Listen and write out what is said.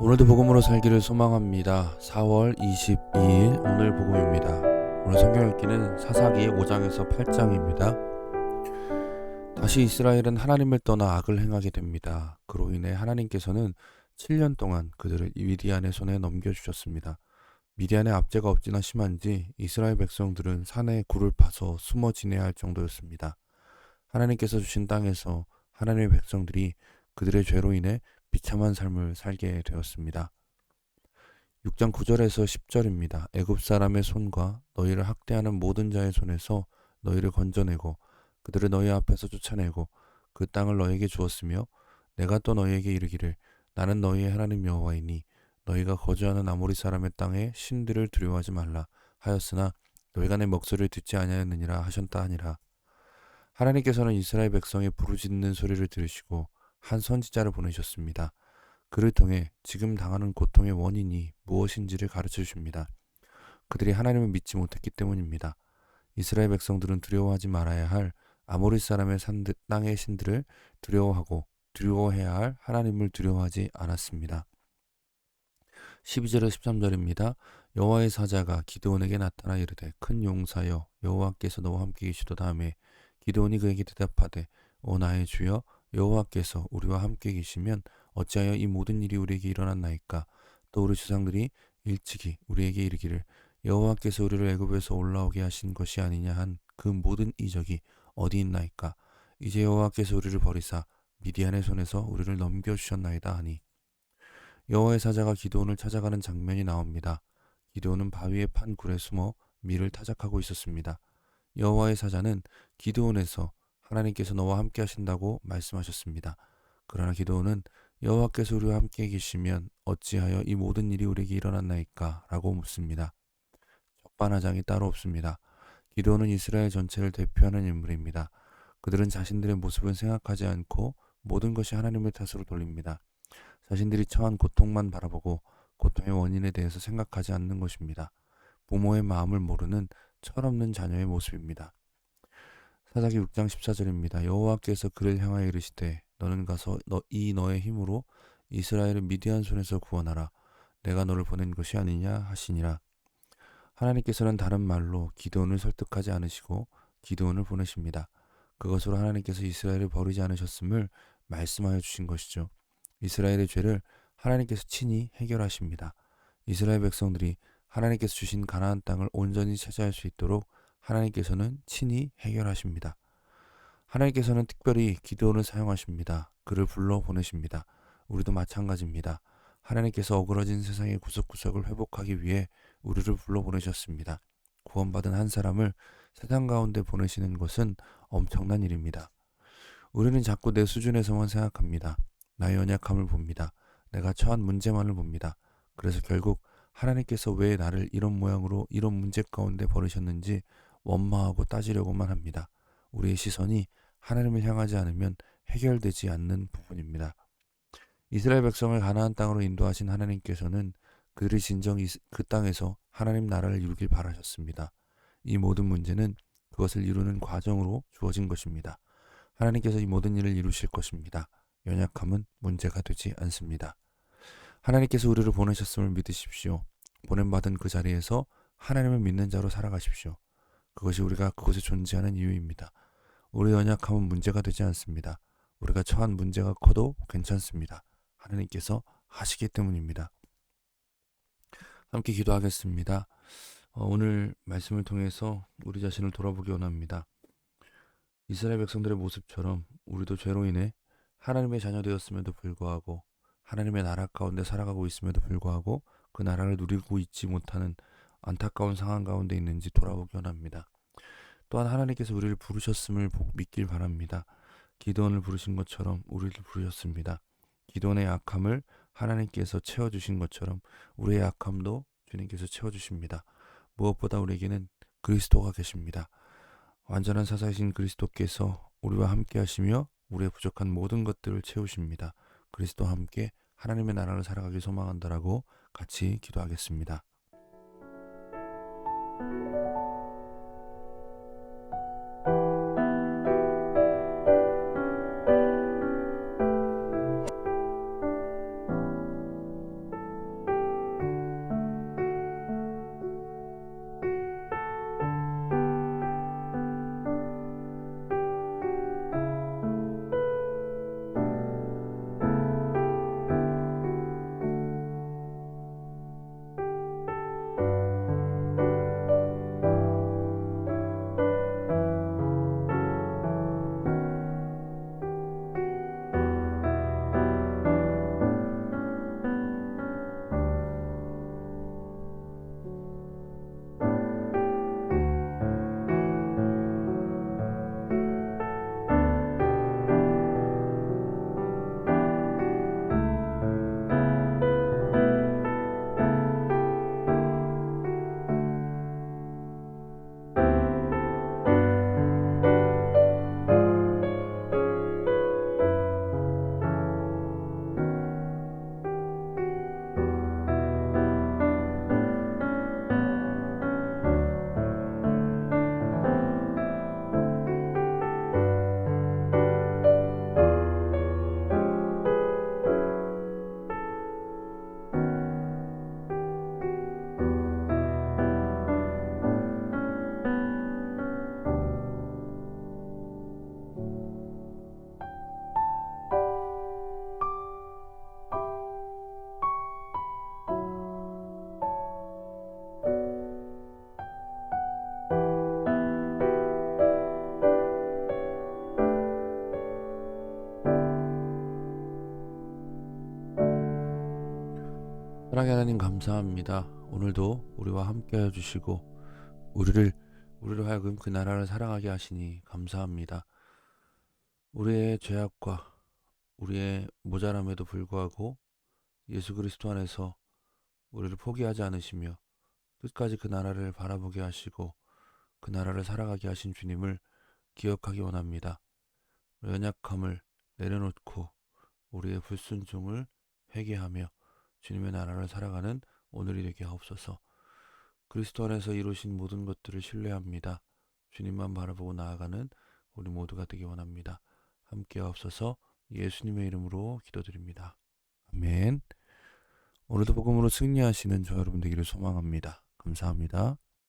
오늘도 복음으로 살기를 소망합니다. 4월 22일 오늘 복음입니다. 오늘 성경 읽기는 사사기 5장에서 8장입니다. 다시 이스라엘은 하나님을 떠나 악을 행하게 됩니다. 그로 인해 하나님께서는 7년 동안 그들을 미디안의 손에 넘겨주셨습니다. 미디안의 압제가 어찌나 심한지 이스라엘 백성들은 산에 굴을 파서 숨어 지내야 할 정도였습니다. 하나님께서 주신 땅에서 하나님의 백성들이 그들의 죄로 인해 비참한 삶을 살게 되었습니다. 6장 9절에서 10절입니다. 애굽 사람의 손과 너희를 학대하는 모든 자의 손에서 너희를 건져내고 그들을 너희 앞에서 쫓아내고 그 땅을 너희에게 주었으며 내가 또 너희에게 이르기를 나는 너희의 하나님 여호와이니 너희가 거주하는 아모리 사람의 땅에 신들을 두려워하지 말라 하였으나 너희가 내 목소리를 듣지 아니하였느니라 하셨다 하니라. 하나님께서는 이스라엘 백성의 부르짖는 소리를 들으시고 한 선지자를 보내셨습니다. 그를 통해 지금 당하는 고통의 원인이 무엇인지를 가르쳐 주십니다. 그들이 하나님을 믿지 못했기 때문입니다. 이스라엘 백성들은 두려워하지 말아야 할 아모리 사람의 땅의 신들을 두려워하고 두려워해야 할 하나님을 두려워하지 않았습니다. 12절에서 13절입니다. 여호와의 사자가 기드온에게 나타나 이르되 큰 용사여 여호와께서 너와 함께 계시도다 하며 기드온이 그에게 대답하되 오 나의 주여 여호와께서 우리와 함께 계시면 어찌하여 이 모든 일이 우리에게 일어났나이까. 또 우리 조상들이 일찍이 우리에게 이르기를 여호와께서 우리를 애굽에서 올라오게 하신 것이 아니냐 한 그 모든 이적이 어디 있나이까. 이제 여호와께서 우리를 버리사 미디안의 손에서 우리를 넘겨주셨나이다 하니. 여호와의 사자가 기드온을 찾아가는 장면이 나옵니다. 기드온은 바위에 판 굴에 숨어 밀을 타작하고 있었습니다. 여호와의 사자는 기드온에서 하나님께서 너와 함께 하신다고 말씀하셨습니다. 그러나 기드온은 여호와께서 우리와 함께 계시면 어찌하여 이 모든 일이 우리에게 일어났나이까? 라고 묻습니다. 적반하장이 따로 없습니다. 기드온은 이스라엘 전체를 대표하는 인물입니다. 그들은 자신들의 모습을 생각하지 않고 모든 것이 하나님의 탓으로 돌립니다. 자신들이 처한 고통만 바라보고 고통의 원인에 대해서 생각하지 않는 것입니다. 부모의 마음을 모르는 철없는 자녀의 모습입니다. 사사기 6장 14절입니다. 여호와께서 그를 향하여 이르시되 너는 가서 너의 힘으로 이스라엘을 미디안 손에서 구원하라. 내가 너를 보낸 것이 아니냐 하시니라. 하나님께서는 다른 말로 기드온을 설득하지 않으시고 기드온을 보내십니다. 그것으로 하나님께서 이스라엘을 버리지 않으셨음을 말씀하여 주신 것이죠. 이스라엘의 죄를 하나님께서 친히 해결하십니다. 이스라엘 백성들이 하나님께서 주신 가나안 땅을 온전히 차지할 수 있도록 하나님께서는 친히 해결하십니다. 하나님께서는 특별히 기드온을 사용하십니다. 그를 불러 보내십니다. 우리도 마찬가지입니다. 하나님께서 어그러진 세상의 구석구석을 회복하기 위해 우리를 불러 보내셨습니다. 구원받은 한 사람을 세상 가운데 보내시는 것은 엄청난 일입니다. 우리는 자꾸 내 수준에서만 생각합니다. 나의 연약함을 봅니다. 내가 처한 문제만을 봅니다. 그래서 결국 하나님께서 왜 나를 이런 모양으로 이런 문제 가운데 버리셨는지 원망하고 따지려고만 합니다. 우리의 시선이 하나님을 향하지 않으면 해결되지 않는 부분입니다. 이스라엘 백성을 가나안 땅으로 인도하신 하나님께서는 그들이 진정 그 땅에서 하나님 나라를 이루길 바라셨습니다. 이 모든 문제는 그것을 이루는 과정으로 주어진 것입니다. 하나님께서 이 모든 일을 이루실 것입니다. 연약함은 문제가 되지 않습니다. 하나님께서 우리를 보내셨음을 믿으십시오. 보냄받은 그 자리에서 하나님을 믿는 자로 살아가십시오. 그것이 우리가 그곳에 존재하는 이유입니다. 우리의 연약함은 문제가 되지 않습니다. 우리가 처한 문제가 커도 괜찮습니다. 하나님께서 하시기 때문입니다. 함께 기도하겠습니다. 오늘 말씀을 통해서 우리 자신을 돌아보기 원합니다. 이스라엘 백성들의 모습처럼 우리도 죄로 인해 하나님의 자녀 되었음에도 불구하고 하나님의 나라 가운데 살아가고 있음에도 불구하고 그 나라를 누리고 있지 못하는 안타까운 상황 가운데 있는지 돌아보기 원합니다. 또한 하나님께서 우리를 부르셨음을 믿길 바랍니다. 기드온을 부르신 것처럼 우리를 부르셨습니다. 기드온의 약함을 하나님께서 채워주신 것처럼 우리의 약함도 주님께서 채워주십니다. 무엇보다 우리에게는 그리스도가 계십니다. 완전한 사사이신 그리스도께서 우리와 함께 하시며 우리의 부족한 모든 것들을 채우십니다. 그리스도와 함께 하나님의 나라를 살아가길 소망한다라고 같이 기도하겠습니다. 사랑의 하나님 감사합니다. 오늘도 우리와 함께 해주시고 우리로 하여금 그 나라를 사랑하게 하시니 감사합니다. 우리의 죄악과 우리의 모자람에도 불구하고 예수 그리스도 안에서 우리를 포기하지 않으시며 끝까지 그 나라를 바라보게 하시고 그 나라를 살아가게 하신 주님을 기억하기 원합니다. 연약함을 내려놓고 우리의 불순종을 회개하며 주님의 나라를 살아가는 오늘이 되게 하옵소서. 그리스도 안에서 이루신 모든 것들을 신뢰합니다. 주님만 바라보고 나아가는 우리 모두가 되기 원합니다. 함께 하옵소서. 예수님의 이름으로 기도드립니다. 아멘. 오늘도 복음으로 승리하시는 저 여러분 되기를 소망합니다. 감사합니다.